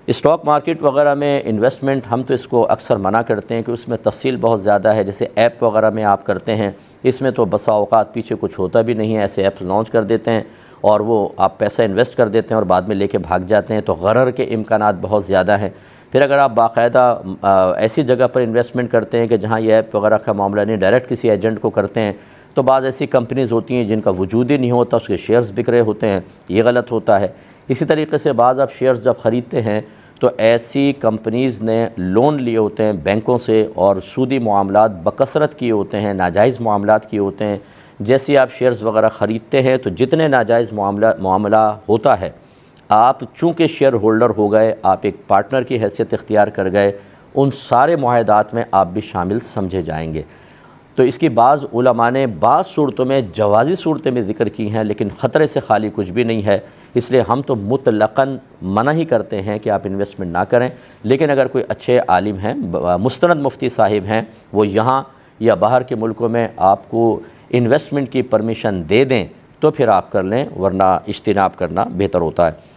Stock market وغیرہ میں investment ہم تو اس کو اکثر منع کرتے ہیں کہ اس میں تفصیل بہت زیادہ ہے. جیسے ایپ وغیرہ میں آپ کرتے ہیں، اس میں تو بسا اوقات پیچھے کچھ ہوتا بھی نہیں ہے، ایسے ایپس لانچ کر دیتے ہیں اور وہ آپ پیسہ انویسٹ کر دیتے ہیں اور بعد میں لے کے بھاگ جاتے ہیں، تو غرر کے امکانات بہت زیادہ ہیں. پھر اگر آپ باقاعدہ ایسی جگہ پر انویسٹمنٹ کرتے ہیں کہ جہاں یہ ایپ وغیرہ کا معاملہ نہیں، ڈائریکٹ کسی ایجنٹ کو کرتے ہیں، تو بعض ایسی کمپنیز ہوتی ہیں جن کا وجود ہی نہیں ہوتا، اس کے شیئرز بک رہے ہوتے ہیں، یہ غلط ہوتا ہے. اسی طریقے سے بعض آپ شیئرز جب خریدتے ہیں تو ایسی کمپنیز نے لون لیے ہوتے ہیں بینکوں سے اور سودی معاملات بکثرت کیے ہوتے ہیں، ناجائز معاملات کیے ہوتے ہیں. جیسے آپ شیئرز وغیرہ خریدتے ہیں تو جتنے ناجائز معاملہ ہوتا ہے، آپ چونکہ شیئر ہولڈر ہو گئے، آپ ایک پارٹنر کی حیثیت اختیار کر گئے، ان سارے معاہدات میں آپ بھی شامل سمجھے جائیں گے. تو اس کی بعض علماء نے بعض صورتوں میں جوازی صورتیں میں ذکر کی ہیں، لیکن خطرے سے خالی کچھ بھی نہیں ہے. اس لیے ہم تو مطلقاً منع ہی کرتے ہیں کہ آپ انویسٹمنٹ نہ کریں. لیکن اگر کوئی اچھے عالم ہیں، مستند مفتی صاحب ہیں، وہ یہاں یا باہر کے ملکوں میں آپ کو انویسٹمنٹ کی پرمیشن دے دیں تو پھر آپ کر لیں، ورنہ اجتناب کرنا بہتر ہوتا ہے.